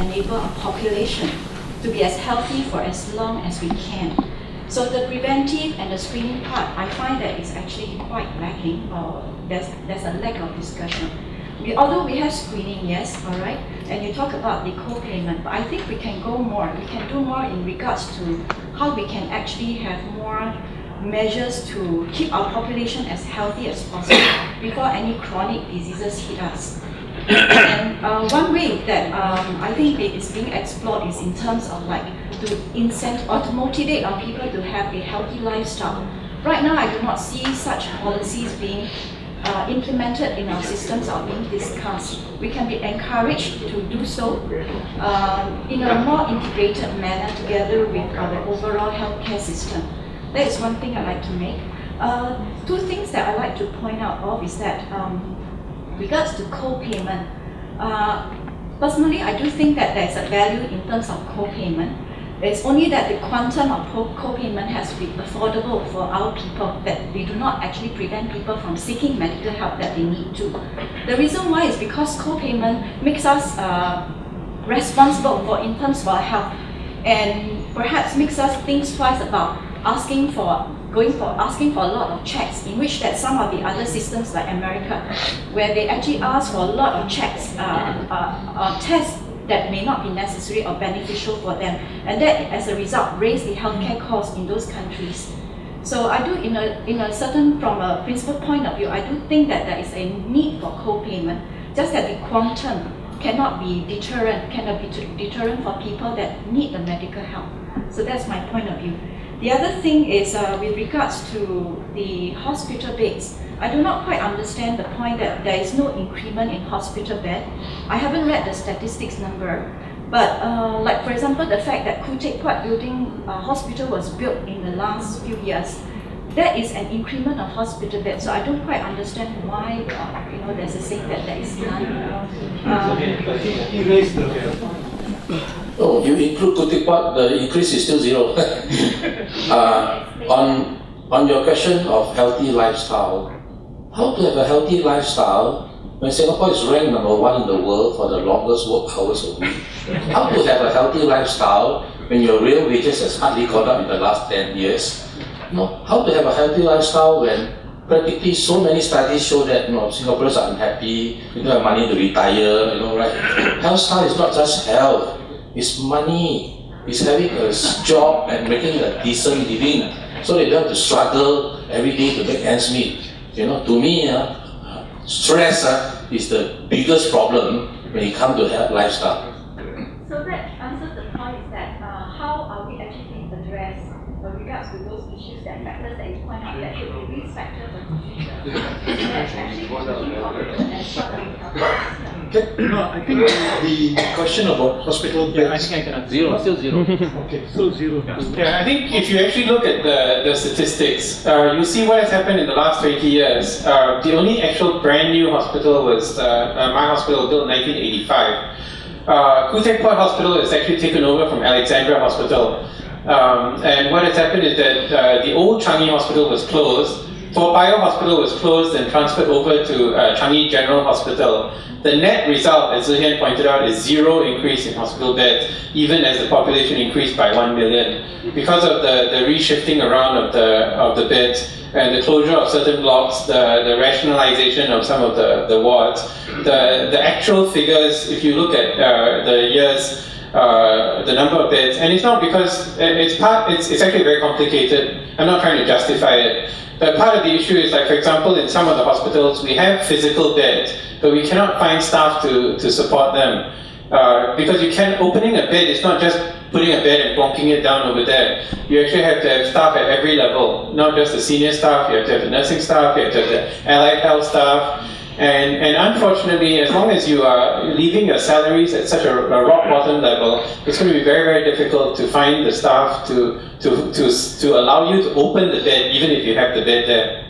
enable our population to be as healthy for as long as we can. So the preventive and the screening part, I find that it's actually quite lacking, or there's a lack of discussion. Although we have screening, yes, all right, and you talk about the co-payment, but I think we can go more. We can do more in regards to how we can actually have more measures to keep our population as healthy as possible before any chronic diseases hit us. And one way that I think it is being explored is in terms of like to incent or to motivate our people to have a healthy lifestyle. Right now, I do not see such policies being implemented in our systems or being discussed. We can be encouraged to do so in a more integrated manner together with the overall healthcare system. That is one thing I'd like to make. Two things that I'd like to point out of is that regards to co-payment, personally I do think that there's a value in terms of co-payment. It's only that the quantum of co-payment has to be affordable for our people, that we do not actually prevent people from seeking medical help that they need to. The reason why is because co-payment makes us responsible in terms of our health, and perhaps makes us think twice about asking for a lot of checks, in which that some of the other systems like America, where they actually ask for a lot of checks, tests that may not be necessary or beneficial for them, and that as a result raise the healthcare costs in those countries. So I do, from a principal point of view, I do think that there is a need for co-payment, just that the quantum cannot be deterrent for people that need the medical help. So that's my point of view. The other thing is with regards to the hospital beds. I do not quite understand the point that there is no increment in hospital bed. I haven't read the statistics number, but like for example, the fact that Khoo Teck Puat building hospital was built in the last few years, that is an increment of hospital beds. So I don't quite understand why there's a saying that there is none. Oh, you include Khoo Teck Puat, the increase is still zero. On your question of healthy lifestyle, how to have a healthy lifestyle when Singapore is ranked #1 in the world for the longest work hours a week? How to have a healthy lifestyle when your real wages has hardly gone up in the last 10 years? How to have a healthy lifestyle when practically so many studies show that Singaporeans are unhappy, you don't have money to retire, right? Health style is not just health, it's money, it's having a job and making a decent living so they don't have to struggle every day to make ends meet. To me, stress is the biggest problem when it comes to health lifestyle. So that answers the point, is that how are we actually being addressed with regards to those issues, that factors that you point out that should be risk factors of the future that actually can be incorporated as part of the health system. No, I think the question about hospital beds. I think I cannot. Still zero. Okay, still zero. Yeah, I think if you actually look at the statistics, you see what has happened in the last 20 years. The only actual brand new hospital was my hospital, built in 1985. Khoo Teck Puat Hospital is actually taken over from Alexandra Hospital. And what has happened is that the old Changi Hospital was closed. Toa Payoh Hospital was closed and transferred over to Changi General Hospital. The net result, as Zhe Hian pointed out, is zero increase in hospital beds, even as the population increased by 1 million. Because of the reshifting around of the beds and the closure of certain blocks, the rationalization of some of the wards, the actual figures, if you look at the years, the number of beds, and it's not because it's actually very complicated. I'm not trying to justify it. But part of the issue is, like, for example, in some of the hospitals, we have physical beds, but we cannot find staff to support them. Because opening a bed is not just putting a bed and plonking it down over there. You actually have to have staff at every level, not just the senior staff, you have to have the nursing staff, you have to have the allied health staff. And unfortunately, as long as you are leaving your salaries at such a rock bottom level, it's going to be very, very difficult to find the staff to allow you to open the bed, even if you have the bed there.